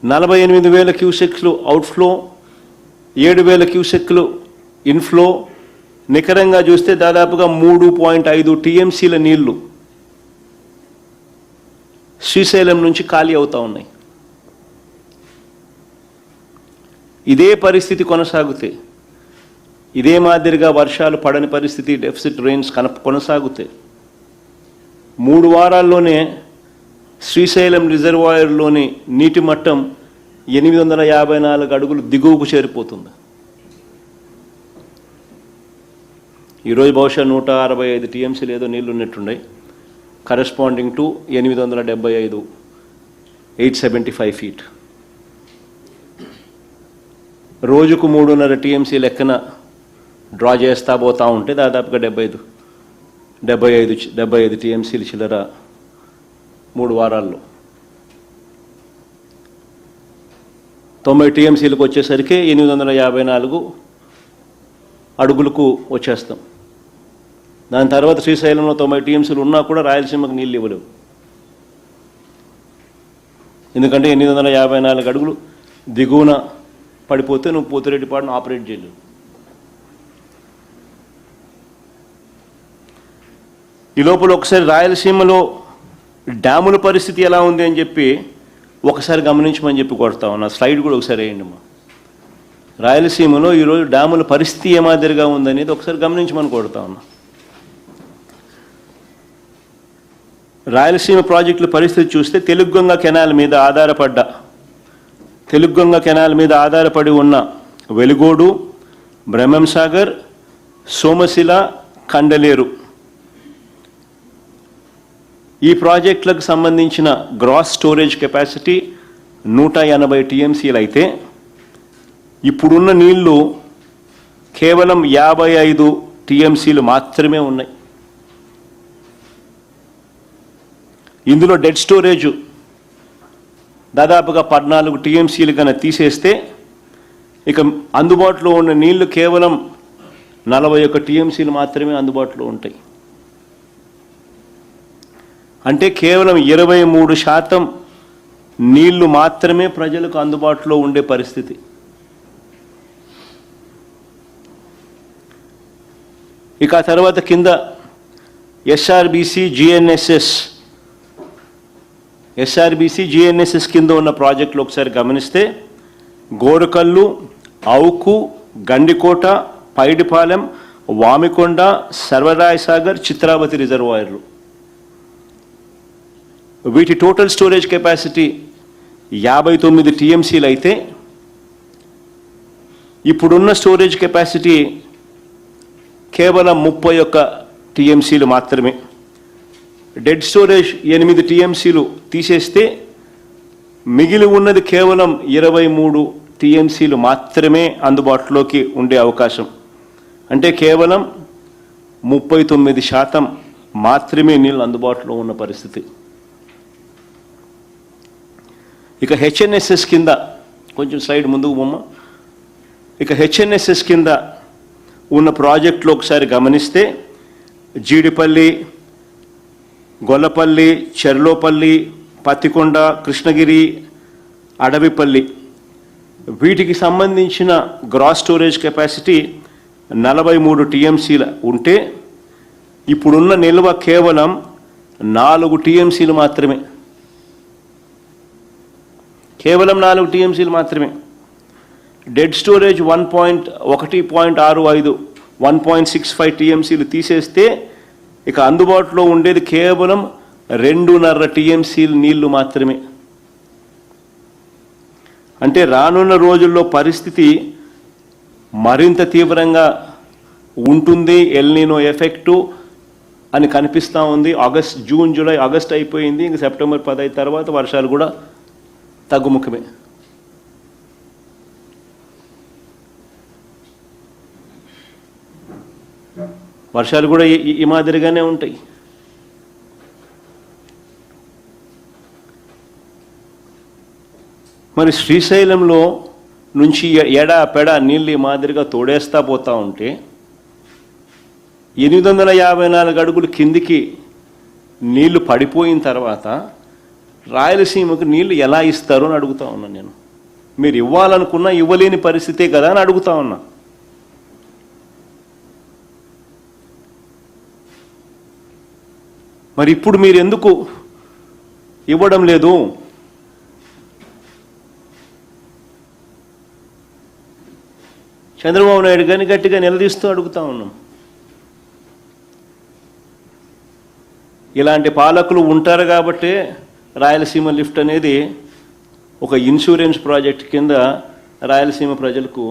48,000 క్యూసెక్లు outflow, 7,000 క్యూసెక్లు inflow. నికరంగా చూస్తే దాదాపుగా 3.5 టీఎంసీల నీళ్లు శ్రీశైలం నుంచి ఖాళీ అవుతూ ఉన్నాయి. ఇదే పరిస్థితి కొనసాగితే, ఇదే మాదిరిగా వర్షాలు పడని పరిస్థితి, డెఫిసిట్ రెయిన్స్ కొనసాగితే 3 వారాల్లోనే శ్రీశైలం రిజర్వాయర్లోని నీటి మట్టం 854 అడుగులు దిగువకు చేరిపోతుంది. ఈరోజు బహుశా 165 టీఎంసీలు ఏదో నీళ్ళు ఉన్నట్టున్నాయి, కరెస్పాండింగ్ టు 875, 875 ఫీట్. రోజుకు 3.5 టీఎంసీ లెక్కన డ్రా చేస్తా పోతూ ఉంటే దాదాపుగా 75 టీఎంసీలు చిల్లర 3 వారాల్లో. 90 టీఎంసీలకు వచ్చేసరికి 854 అడుగులకు వచ్చేస్తాం. దాని తర్వాత శ్రీశైలంలో 90 టీఎంసీలు ఉన్నా కూడా రాయలసీమకు నీళ్ళు ఇవ్వలేవు. ఎందుకంటే 854 అడుగులు దిగువన పడిపోతే నువ్వు పోతిరెడ్డిపాడును ఆపరేట్ చేయలేవు. ఈ లోపల ఒకసారి రాయలసీమలో డ్యాముల పరిస్థితి ఎలా ఉంది అని చెప్పి ఒకసారి గమనించమని చెప్పి కొడతా ఉన్నా. స్లైడ్ కూడా ఒకసారి వేయండి మా. రాయలసీమలో ఈరోజు డ్యాముల పరిస్థితి ఏ మాదిరిగా ఉందనేది ఒకసారి గమనించమని కొడతా ఉన్నా. రాయలసీమ ప్రాజెక్టుల పరిస్థితి చూస్తే తెలుగుగంగ కెనాల్ మీద ఆధారపడి ఉన్న వెలుగోడు, బ్రహ్మంసాగర్, సోమశిల, కండలేరు ఈ ప్రాజెక్టులకు సంబంధించిన గ్రాస్ స్టోరేజ్ కెపాసిటీ 180 టీఎంసీలు అయితే ఇప్పుడున్న నీళ్లు కేవలం 55 టీఎంసీలు మాత్రమే ఉన్నాయి. ఇందులో డెడ్ స్టోరేజ్ దాదాపుగా 14 టీఎంసీలు కన్నా తీసేస్తే ఇక అందుబాటులో ఉన్న నీళ్లు కేవలం 41 టీఎంసీలు మాత్రమే అందుబాటులో ఉంటాయి. అంటే కేవలం 23% నీళ్లు మాత్రమే ప్రజలకు అందుబాటులో ఉండే పరిస్థితి. ఇక తర్వాత కింద ఎస్ఆర్బీసీ జిఎన్ఎస్ఎస్ కింద ఉన్న ప్రాజెక్టులు ఒకసారి గమనిస్తే గోరకల్లు, అవుకు, గండికోట, పైడిపాలెం, వామికొండ, సర్వరాయసాగర్, చిత్రావతి రిజర్వాయర్లు. వీటి టోటల్ స్టోరేజ్ కెపాసిటీ 59 టీఎంసీలు అయితే ఇప్పుడున్న స్టోరేజ్ కెపాసిటీ కేవలం 31 టీఎంసీలు మాత్రమే. డెడ్ స్టోరేజ్ 8 టీఎంసీలు తీసేస్తే మిగిలి ఉన్నది కేవలం 23 టీఎంసీలు మాత్రమే అందుబాటులోకి ఉండే అవకాశం. అంటే కేవలం 39% మాత్రమే నీళ్ళు అందుబాటులో ఉన్న పరిస్థితి. ఇక హెచ్ఎన్ఎస్ఎస్ కింద కొంచెం స్లైడ్ ముందుకు బొమ్మ. ఇక హెచ్ఎన్ఎస్ఎస్ కింద ఉన్న ప్రాజెక్టులు ఒకసారి గమనిస్తే జీడిపల్లి, గొల్లపల్లి, చెర్లోపల్లి, పత్తికొండ, కృష్ణగిరి, అడవిపల్లి వీటికి సంబంధించిన గ్రాస్ స్టోరేజ్ కెపాసిటీ 43 టీఎంసీల ఉంటే ఇప్పుడున్న నిల్వ కేవలం 4 టీఎంసీలు మాత్రమే. కేవలం 4 టీఎంసీలు మాత్రమే. డెడ్ స్టోరేజ్ 1.65 1.65 టీఎంసీలు తీసేస్తే ఇక అందుబాటులో ఉండేది కేవలం 2.5 టీఎంసీలు నీళ్లు మాత్రమే. అంటే రానున్న రోజుల్లో పరిస్థితి మరింత తీవ్రంగా ఉంటుంది. ఎల్నినో ఎఫెక్టు అని కనిపిస్తూ ఉంది. జూన్, జూలై, ఆగస్ట్ అయిపోయింది. ఇంక సెప్టెంబర్ 15 తర్వాత వర్షాలు కూడా తగ్గుముఖమే. వర్షాలు కూడా ఈ మాదిరిగానే ఉంటాయి. మరి శ్రీశైలంలో నుంచి ఎడా పెడ నీళ్ళు ఈ మాదిరిగా తోడేస్తా పోతూ ఉంటే 854 అడుగులు కిందికి నీళ్లు పడిపోయిన తర్వాత రాయలసీమకు నీళ్లు ఎలా ఇస్తారు అని అడుగుతా ఉన్నా నేను. మీరు ఇవ్వాలనుకున్నా ఇవ్వలేని పరిస్థితే కదా అని అడుగుతా ఉన్నా. మరి ఇప్పుడు మీరు ఎందుకు ఇవ్వడం లేదు? చంద్రబాబు నాయుడు గారిని గట్టిగా నిలదీస్తూ అడుగుతా ఉన్నాం. ఇలాంటి పాలకులు ఉంటారు కాబట్టే రాయలసీమ లిఫ్ట్ అనేది ఒక ఇన్సూరెన్స్ ప్రాజెక్ట్ కింద రాయలసీమ ప్రజలకు